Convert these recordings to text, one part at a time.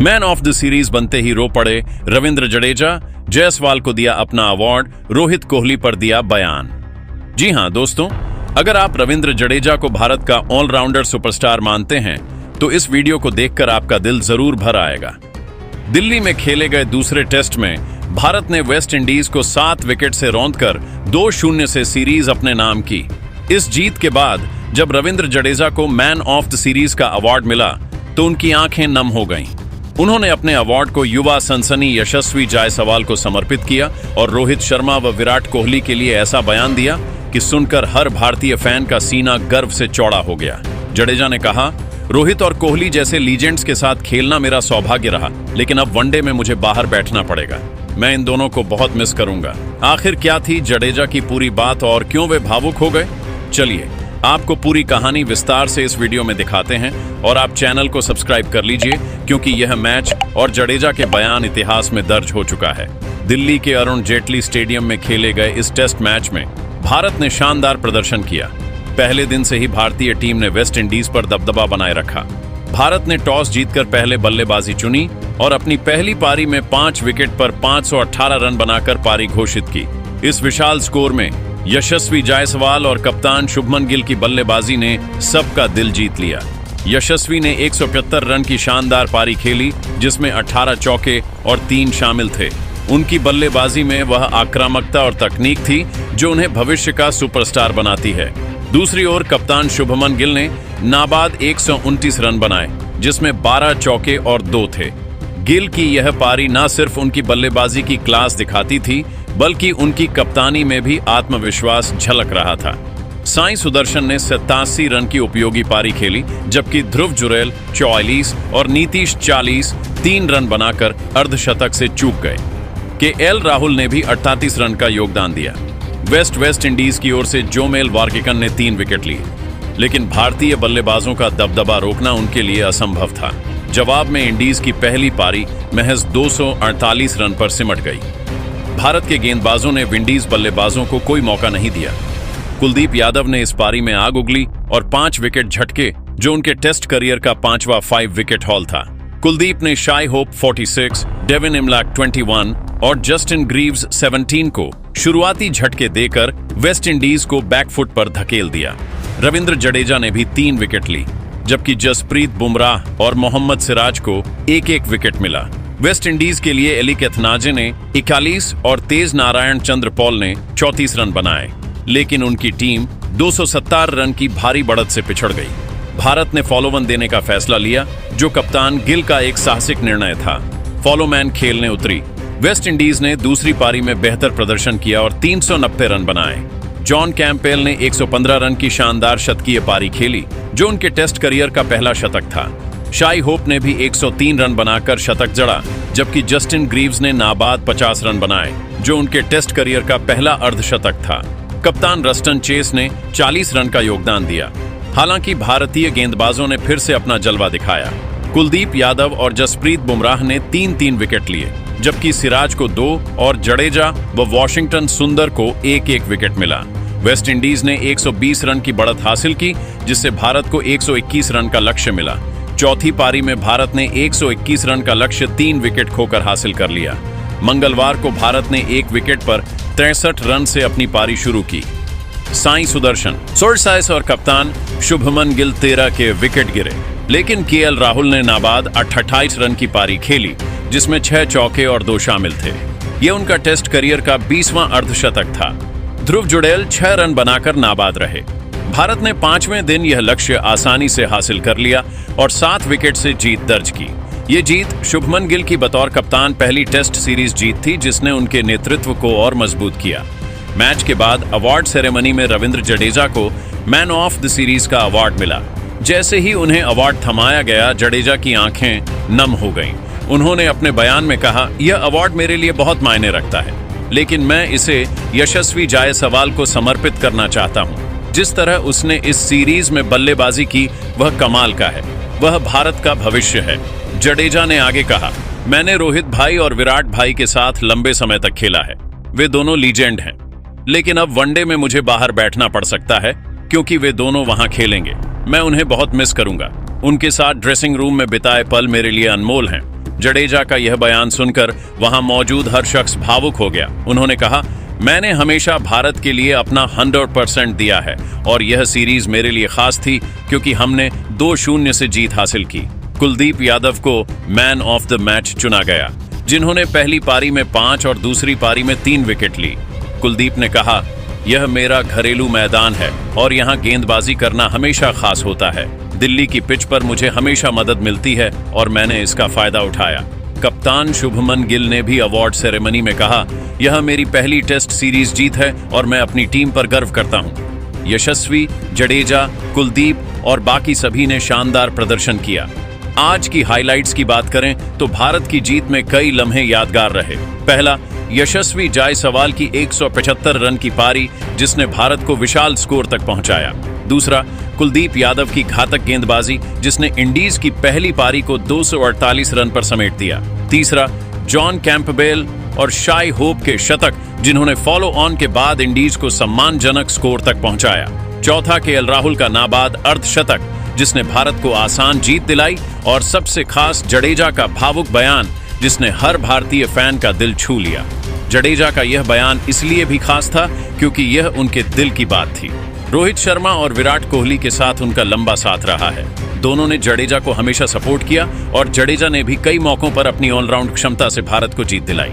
Man of the series बनते ही रो पड़े रविंद्र जडेजा, जायसवाल को दिया अपना अवार्ड, रोहित कोहली पर दिया बयान। जी हां दोस्तों, अगर आप रविंद्र जडेजा को भारत का ऑलराउंडर सुपरस्टार मानते हैं तो इस वीडियो को देखकर आपका दिल जरूर भर आएगा। दिल्ली में खेले गए दूसरे टेस्ट में भारत ने वेस्ट इंडीज को 7 विकेट से रौंदकर 2-0 से सीरीज अपने नाम की। इस जीत के बाद जब रविंद्र जडेजा को मैन ऑफ द सीरीज का अवार्ड मिला तो उनकी आंखें नम हो गईं। उन्होंने अपने अवार्ड को युवा सनसनी यशस्वी जायसवाल को समर्पित किया और रोहित शर्मा व विराट कोहली के लिए ऐसा बयान दिया कि सुनकर हर भारतीय फैन का सीना गर्व से चौड़ा हो गया। जडेजा ने कहा, रोहित और कोहली जैसे लीजेंड्स के साथ खेलना मेरा सौभाग्य रहा, लेकिन अब वनडे में मुझे बाहर बैठना पड़ेगा। मैं इन दोनों को बहुत मिस करूंगा। आखिर क्या थी जडेजा की पूरी बात और क्यों वे भावुक हो गए? चलिए आपको पूरी कहानी विस्तार से इस वीडियो में दिखाते हैं और आप चैनल को सब्सक्राइब कर लीजिए, क्योंकि यह मैच और जडेजा के बयान इतिहास में दर्ज हो चुका है। दिल्ली के अरुण जेटली स्टेडियम में खेले गए इस टेस्ट मैच में भारत ने शानदार प्रदर्शन किया। पहले दिन से ही भारतीय टीम ने वेस्ट इंडीज पर दबदबा बनाए रखा। भारत ने टॉस जीतकर पहले बल्लेबाजी चुनी और अपनी पहली पारी में 5 विकेट पर 518 रन बनाकर पारी घोषित की। इस विशाल स्कोर में यशस्वी जायसवाल और कप्तान शुभमन गिल की बल्लेबाजी ने सबका दिल जीत लिया। यशस्वी ने 175 रन की शानदार पारी खेली, जिसमें 18 चौके और 3 शामिल थे। उनकी बल्लेबाजी में वह आक्रामकता और तकनीक थी जो उन्हें भविष्य का सुपरस्टार बनाती है। दूसरी ओर कप्तान शुभमन गिल ने नाबाद 129 रन बनाए, जिसमें 12 चौके और 2 थे। गिल की यह पारी न सिर्फ उनकी बल्लेबाजी की क्लास दिखाती थी, बल्कि उनकी कप्तानी में भी आत्मविश्वास झलक रहा था। साई सुदर्शन ने 87 रन की उपयोगी पारी खेली, जबकि ध्रुव जुरैल 44 और नीतीश 40 3 रन बनाकर अर्धशतक से चूक गए। केएल राहुल ने भी 38 रन का योगदान दिया। वेस्ट इंडीज की ओर से जोमेल वार्गिकन ने 3 विकेट लिए, लेकिन भारतीय बल्लेबाजों का दबदबा रोकना उनके लिए असंभव था। जवाब में इंडीज की पहली पारी महज 248 रन पर सिमट गई। भारत के गेंदबाजों ने विंडीज बल्लेबाजों को कोई मौका नहीं दिया। कुलदीप यादव ने इस पारी में आग उगली और 5 विकेट झटके, जो उनके टेस्ट करियर का 5वां 5 विकेट हॉल था। कुलदीप ने शाई होप 46, डेविन इमलैक 21 और जस्टिन ग्रीव्स 17 को शुरुआती झटके देकर वेस्ट इंडीज को बैकफुट पर धकेल दिया। रविंद्र जडेजा ने भी 3 विकेट ली, जबकि जसप्रीत बुमराह और मोहम्मद सिराज को 1-1 विकेट मिला। वेस्ट इंडीज के लिए एली कैथनाजे ने 41 और तेज नारायण चंद्र पॉल ने 34 रन बनाए, लेकिन उनकी टीम 270 रन की भारी बढ़त से पिछड़ गई। भारत ने फॉलोवन देने का फैसला लिया, जो कप्तान गिल का एक साहसिक निर्णय था। फॉलोमैन खेलने उतरी। वेस्ट इंडीज ने दूसरी पारी में बेहतर प्रदर्शन किया और 390 रन बनाए। जॉन कैंपबेल ने 115 रन की शानदार शतकीय पारी खेली, जो उनके टेस्ट करियर का पहला शतक था। शाई होप ने भी 103 रन बनाकर शतक जड़ा, जबकि जस्टिन ग्रीव्स ने नाबाद 50 रन बनाए, जो उनके टेस्ट करियर का पहला अर्धशतक था। कप्तान रस्टन चेस ने 40 रन का योगदान दिया। हालांकि भारतीय गेंदबाजों ने फिर से अपना जलवा दिखाया। कुलदीप यादव और जसप्रीत बुमराह ने 3-3 विकेट लिए, जबकि सिराज को 2 और जडेजा व वॉशिंगटन सुंदर को 1-1 विकेट मिला। वेस्ट इंडीज ने 120 रन की बढ़त हासिल की, जिससे भारत को 121 रन का लक्ष्य मिला। चौथी पारी में भारत ने 121 रन का लक्ष्य 3 विकेट खोकर हासिल कर लिया। मंगलवार को भारत ने 1 विकेट पर 63 रन से अपनी पारी शुरू की। साई सुदर्शन, सोरसाइस और कप्तान शुभमन गिल 13 के विकेट गिरे, लेकिन केएल राहुल ने नाबाद 28 रन की पारी खेली, जिसमें 6 चौके और 2 शामिल थे। यह उनका टेस्ट करियर का 20वां अर्धशतक था। ध्रुव जुरैल 6 रन बनाकर नाबाद रहे। भारत ने 5वें दिन यह लक्ष्य आसानी से हासिल कर लिया और 7 विकेट से जीत दर्ज की। ये जीत शुभमन गिल की बतौर कप्तान पहली टेस्ट सीरीज जीत थी, जिसने उनके नेतृत्व को और मजबूत किया। मैच के बाद अवार्ड सेरेमनी में रविंद्र जडेजा को मैन ऑफ द सीरीज का अवार्ड मिला। जैसे ही उन्हें अवार्ड थमाया गया, जडेजा की आंखें नम हो गईं। उन्होंने अपने बयान में कहा, यह अवार्ड मेरे लिए बहुत मायने रखता है, लेकिन मैं इसे यशस्वी जायसवाल को समर्पित करना चाहता हूं। जिस तरह उसने इस सीरीज में बल्लेबाजी की, वह कमाल का है। वह भारत का भविष्य है। जडेजा ने आगे कहा, मैंने रोहित भाई और विराट भाई के साथ लंबे समय तक खेला है। वे दोनों लीजेंड हैं, लेकिन अब वनडे में मुझे बाहर बैठना पड़ सकता है, क्योंकि वे दोनों वहां खेलेंगे। मैं उन्हें बहुत मिस करूंगा। उनके साथ ड्रेसिंग रूम में बिताए पल मेरे लिए अनमोल हैं। जडेजा का यह बयान सुनकर वहां मौजूद हर शख्स भावुक हो गया। उन्होंने कहा, मैंने हमेशा भारत के लिए अपना 100% दिया है और यह सीरीज मेरे लिए खास थी क्योंकि हमने 2-0 से जीत हासिल की। कुलदीप यादव को मैन ऑफ द मैच चुना गया, जिन्होंने पहली पारी में 5 और दूसरी पारी में 3 विकेट ली। कुलदीप ने कहा, यह मेरा घरेलू मैदान है और यहाँ गेंदबाजी करना हमेशा खास होता है। दिल्ली की पिच पर मुझे हमेशा मदद मिलती है और मैंने इसका फायदा उठाया। कप्तान शुभमन गिल ने भी अवार्ड सेरेमनी में कहा, यह मेरी पहली टेस्ट सीरीज जीत है और मैं अपनी टीम पर गर्व करता हूं। यशस्वी, जडेजा, कुलदीप और बाकी सभी ने शानदार प्रदर्शन किया। आज की हाइलाइट्स की बात करें तो भारत की जीत में कई लम्हे यादगार रहे। पहला, यशस्वी जायसवाल की 175 रन की पारी, जिसने भारत को विशाल स्कोर तक पहुंचाया। दूसरा, कुलदीप यादव की घातक गेंदबाजी, जिसने इंडीज की पहली पारी को 248 रन पर समेट दिया। तीसरा, जॉन कैंपबेल और शाई होप के शतक, जिन्होंने फॉलो ऑन के बाद इंडीज को सम्मानजनक स्कोर तक पहुंचाया। चौथा, केएल राहुल का नाबाद अर्धशतक, जिसने भारत को आसान जीत दिलाई। और सबसे खास, जडेजा का भावुक बयान, जिसने हर भारतीय फैन का दिल छू लिया। जडेजा का यह बयान इसलिए भी खास था क्योंकि यह उनके दिल की बात थी। रोहित शर्मा और विराट कोहली के साथ उनका लंबा साथ रहा है। दोनों ने जडेजा को हमेशा सपोर्ट किया और जडेजा ने भी कई मौकों पर अपनी ऑलराउंड क्षमता से भारत को जीत दिलाई।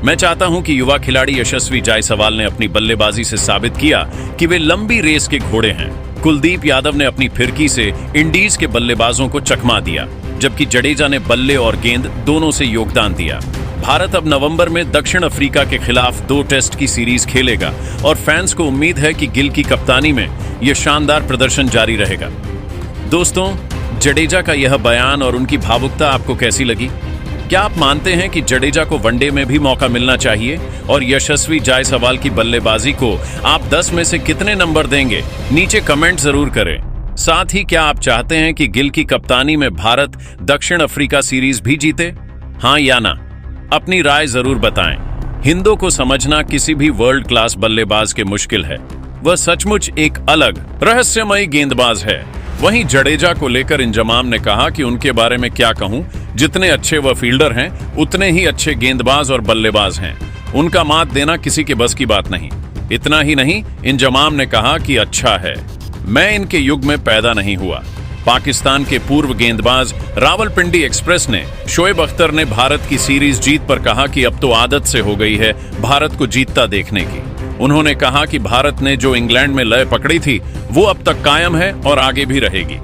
मैं चाहता हूं कि युवा खिलाड़ी यशस्वी जायसवाल ने अपनी बल्लेबाजी से साबित किया कि वे लंबी रेस के घोड़े हैं। कुलदीप यादव ने अपनी फिरकी से इंडीज के बल्लेबाजों को चकमा दिया, जबकि जडेजा ने बल्ले और गेंद दोनों से योगदान दिया। भारत अब नवंबर में दक्षिण अफ्रीका के खिलाफ 2 टेस्ट की सीरीज खेलेगा और फैंस को उम्मीद है कि गिल की कप्तानी में यह शानदार प्रदर्शन जारी रहेगा। दोस्तों, जडेजा का यह बयान और उनकी भावुकता आपको कैसी लगी? क्या आप मानते हैं कि जडेजा को वनडे में भी मौका मिलना चाहिए? और यशस्वी जायसवाल की बल्लेबाजी को आप 10 में से कितने नंबर देंगे? नीचे कमेंट जरूर करें। साथ ही क्या आप चाहते हैं कि गिल की कप्तानी में भारत दक्षिण अफ्रीका सीरीज भी जीते? हाँ या ना? अपनी राय जरूर बताएं। हिंदू को समझना किसी भी वर्ल्ड क्लास बल्लेबाज के मुश्किल है। वह सचमुच एक अलग रहस्यमयी गेंदबाज है। वहीं जडेजा को लेकर इंजमाम ने कहा कि उनके बारे में क्या कहूं, जितने अच्छे वह फील्डर हैं उतने ही अच्छे गेंदबाज और बल्लेबाज हैं। उनका मात देना किसी के बस की बात नहीं। इतना ही नहीं, इंजमाम ने कहा कि अच्छा है, मैं इनके युग में पैदा नहीं हुआ। पाकिस्तान के पूर्व गेंदबाज रावलपिंडी एक्सप्रेस ने शोएब अख्तर ने भारत की सीरीज जीत पर कहा कि अब तो आदत से हो गई है भारत को जीतता देखने की। उन्होंने कहा कि भारत ने जो इंग्लैंड में लय पकड़ी थी वो अब तक कायम है और आगे भी रहेगी।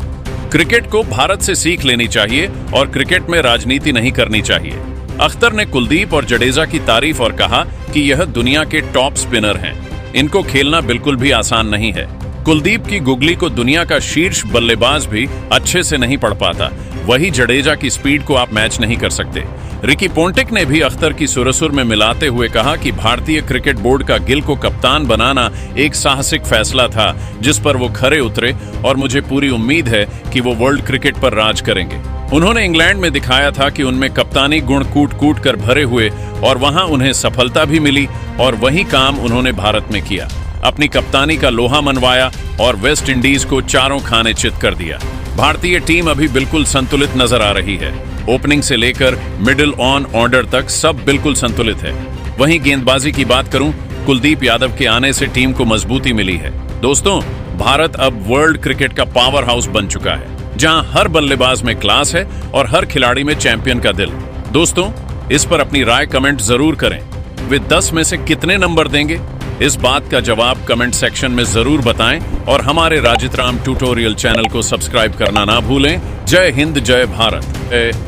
क्रिकेट को भारत से सीख लेनी चाहिए और क्रिकेट में राजनीति नहीं करनी चाहिए। अख्तर ने कुलदीप और जडेजा की तारीफ और कहा कि यह दुनिया के टॉप स्पिनर हैं। इनको खेलना बिल्कुल भी आसान नहीं है। कुलदीप की गुगली को दुनिया का शीर्ष बल्लेबाज भी अच्छे से नहीं पढ़ पाता, वही जडेजा की स्पीड को आप मैच नहीं कर सकते। रिकी पोंटिक ने भी अख्तर की सुरसुर में मिलाते हुए कहा कि भारतीय क्रिकेट बोर्ड का गिल को कप्तान बनाना एक साहसिक फैसला था जिस पर वो खरे उतरे और मुझे पूरी उम्मीद है कि वो वर्ल्ड क्रिकेट पर राज करेंगे। उन्होंने इंग्लैंड में दिखाया था कि उनमें कप्तानी गुण कूट कूट कर भरे हुए और वहां उन्हें सफलता भी मिली और वही काम उन्होंने भारत में किया। अपनी कप्तानी का लोहा मनवाया और वेस्ट इंडीज को चारों खाने चित कर दिया। भारतीय टीम अभी बिल्कुल संतुलित नजर आ रही है। ओपनिंग से लेकर मिडिल ऑन ऑर्डर तक सब बिल्कुल संतुलित है। वहीं गेंदबाजी की बात करूं, कुलदीप यादव के आने से टीम को मजबूती मिली है। दोस्तों, भारत अब वर्ल्ड क्रिकेट का पावर हाउस बन चुका है, जहां हर बल्लेबाज में क्लास है और हर खिलाड़ी में चैंपियन का दिल। दोस्तों, इस पर अपनी राय कमेंट जरूर करें। वे 10 में से कितने नंबर देंगे? इस बात का जवाब कमेंट सेक्शन में जरूर बताएं और हमारे राजित राम ट्यूटोरियल चैनल को सब्सक्राइब करना ना भूलें। जय हिंद, जय भारत।